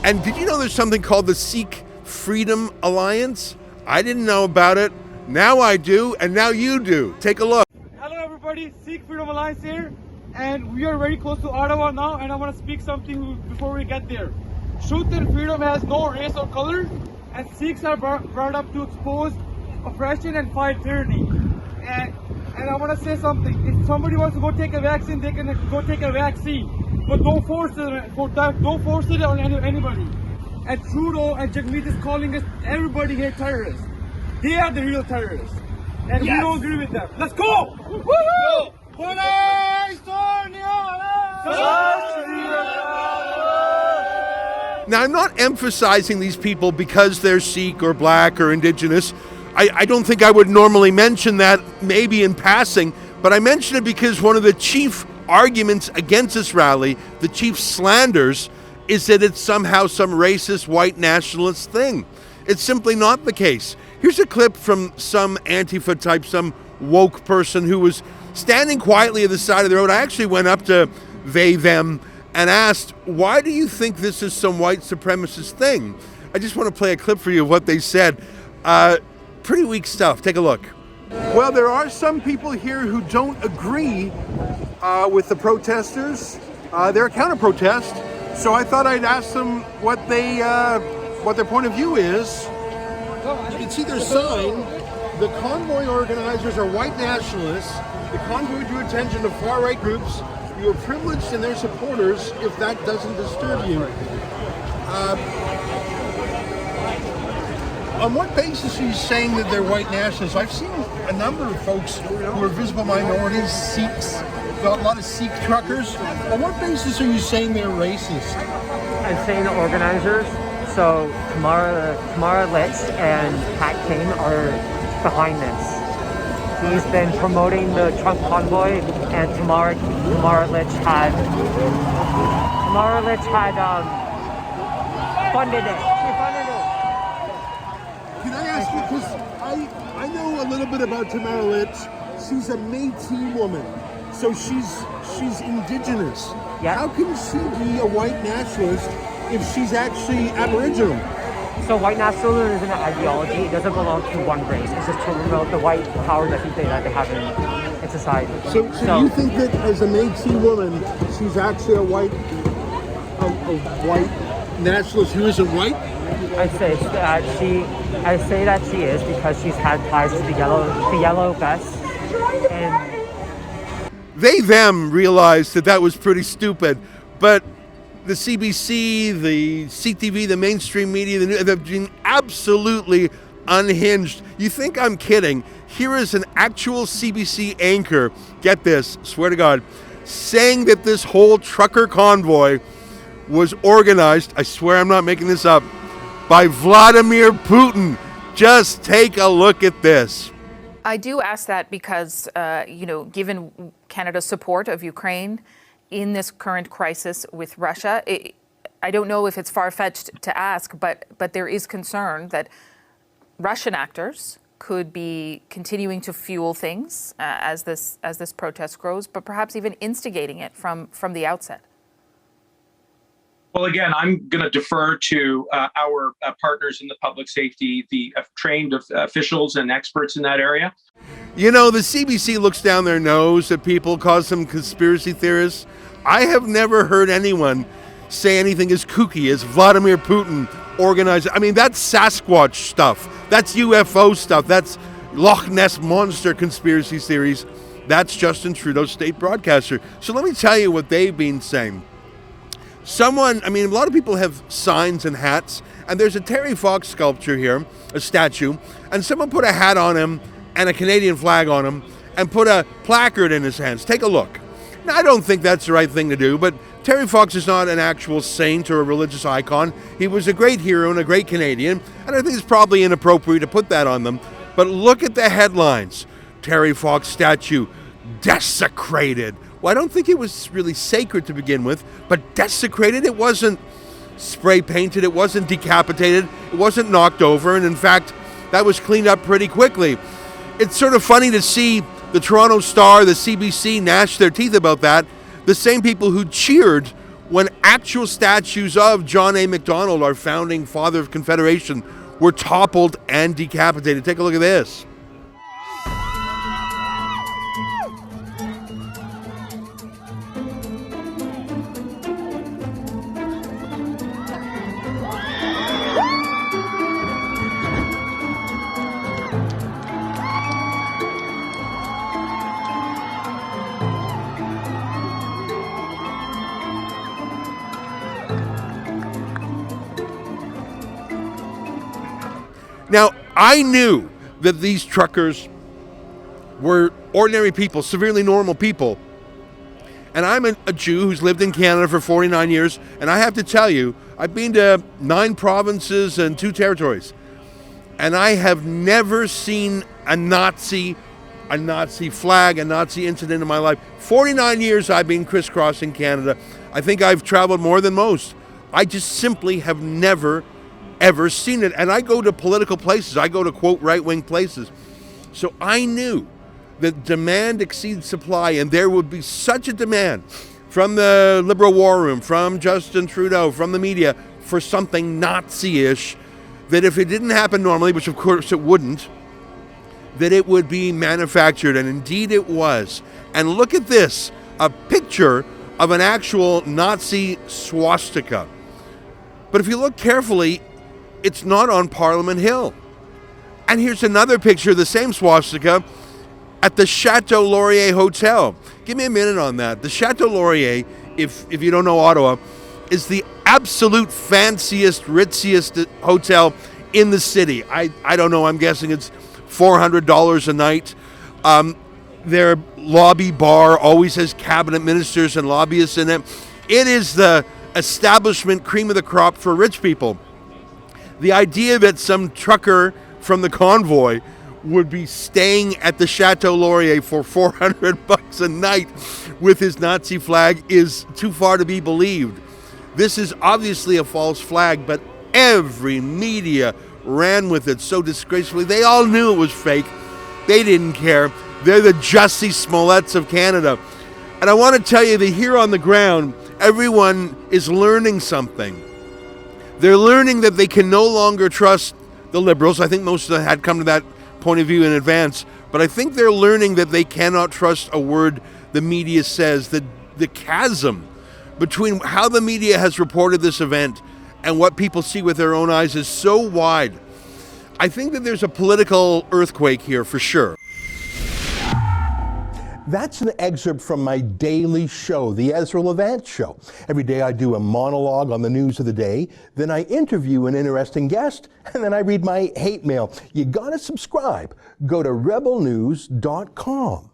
And did you know there's something called the Sikh Freedom Alliance? I didn't know about it. Now I do, and now you do. Take a look. Hello everybody, Sikh Freedom Alliance here, and we are very close to Ottawa now, and I want to speak something before we get there. Truth and freedom has no race or color, and Sikhs are brought up to expose oppression and fight tyranny. And I want to say something. If somebody wants to go take a vaccine, they can go take a vaccine, but don't force it on anybody. And Trudeau and Jagmeet is calling us, everybody here, terrorists. They are the real terrorists, and we don't agree with them. Let's go! Woo-hoo! Now, I'm not emphasizing these people because they're Sikh or black or indigenous. I don't think I would normally mention that, maybe in passing, but I mention it because one of the chief arguments against this rally, the chief slanders, is that it's somehow some racist white nationalist thing. It's simply not the case. Here's a clip from some Antifa type, some woke person who was standing quietly at the side of the road. I actually went up to them and asked, why do you think this is some white supremacist thing? I just want to play a clip for you of what they said. Pretty weak stuff. Take a look. Well, there are some people here who don't agree with the protesters. They're a counter-protest. So I thought I'd ask them what their point of view is. You can see their sign. The convoy organizers are white nationalists. The convoy drew attention to far-right groups. You are privileged in their supporters if that doesn't disturb you. On what basis are you saying that they're white nationalists? I've seen a number of folks who are visible minorities, Sikhs, got a lot of Sikh truckers. On what basis are you saying they're racist? I'm saying the organizers. So Tamara Litch and Pat King are behind this. He's been promoting the Trump convoy, and Tamara Litch had funded it. She funded it. Can I ask you, because I know a little bit about Tamara Litch. She's a Métis woman, so she's indigenous. Yeah. How can she be a white nationalist if she's actually Aboriginal? So white nationalism is an ideology. It doesn't belong to one race. It's just to promote the white power that they have in society. So you think that as a Métis woman, she's actually a white nationalist who isn't white? I say that she is because she's had ties to the yellow vest, and them realized that was pretty stupid, but the CBC, the CTV, the mainstream media, they've been absolutely unhinged. You think I'm kidding? Here is an actual CBC anchor, get this, swear to God, saying that this whole trucker convoy was organized, I swear I'm not making this up, by Vladimir Putin. Just take a look at this. I do ask that because, given Canada's support of Ukraine in this current crisis with Russia, I don't know if it's far-fetched to ask, but there is concern that Russian actors could be continuing to fuel things as this protest grows, but perhaps even instigating it from the outset. Well, again, I'm going to defer to our partners in the public safety, the trained officials and experts in that area. You know, the CBC looks down their nose at people, calls them conspiracy theorists. I have never heard anyone say anything as kooky as Vladimir Putin organized. I mean, that's Sasquatch stuff. That's UFO stuff. That's Loch Ness Monster conspiracy theories. That's Justin Trudeau's state broadcaster. So let me tell you what they've been saying. A lot of people have signs and hats, and there's a Terry Fox sculpture here, a statue, and someone put a hat on him and a Canadian flag on him and put a placard in his hands. Take a look. Now, I don't think that's the right thing to do, but Terry Fox is not an actual saint or a religious icon. He was a great hero and a great Canadian, and I think it's probably inappropriate to put that on them. But look at the headlines. Terry Fox statue desecrated. Well, I don't think it was really sacred to begin with, but desecrated. It wasn't spray painted, it wasn't decapitated, it wasn't knocked over, and in fact, that was cleaned up pretty quickly. It's sort of funny to see the Toronto Star, the CBC gnash their teeth about that. The same people who cheered when actual statues of John A. Macdonald, our founding father of Confederation, were toppled and decapitated. Take a look at this. Now, I knew that these truckers were ordinary people, severely normal people. And I'm a Jew who's lived in Canada for 49 years, and I have to tell you, I've been to 9 provinces and 2 territories, and I have never seen a Nazi flag, a Nazi incident in my life. 49 years I've been crisscrossing Canada. I think I've traveled more than most. I just simply have never ever seen it. And I go to political places. I go to, quote, right-wing places. So I knew that demand exceeds supply, and there would be such a demand from the Liberal War Room, from Justin Trudeau, from the media, for something Nazi-ish, that if it didn't happen normally, which of course it wouldn't, that it would be manufactured, and indeed it was. And look at this, a picture of an actual Nazi swastika. But if you look carefully, it's not on Parliament Hill. And here's another picture of the same swastika at the Chateau Laurier Hotel. Give me a minute on that. The Chateau Laurier, if you don't know Ottawa, is the absolute fanciest, ritziest hotel in the city. I don't know, I'm guessing it's $400 a night. Their lobby bar always has cabinet ministers and lobbyists in it. It is the establishment cream of the crop for rich people. The idea that some trucker from the convoy would be staying at the Chateau Laurier for $400 a night with his Nazi flag is too far to be believed. This is obviously a false flag, but every media ran with it so disgracefully. They all knew it was fake. They didn't care. They're the Jussie Smolletts of Canada. And I want to tell you that here on the ground, everyone is learning something. They're learning that they can no longer trust the Liberals. I think most of them had come to that point of view in advance. But I think they're learning that they cannot trust a word the media says. The chasm between how the media has reported this event and what people see with their own eyes is so wide. I think that there's a political earthquake here for sure. That's an excerpt from my daily show, The Ezra Levant Show. Every day I do a monologue on the news of the day, then I interview an interesting guest, and then I read my hate mail. You gotta subscribe. Go to rebelnews.com.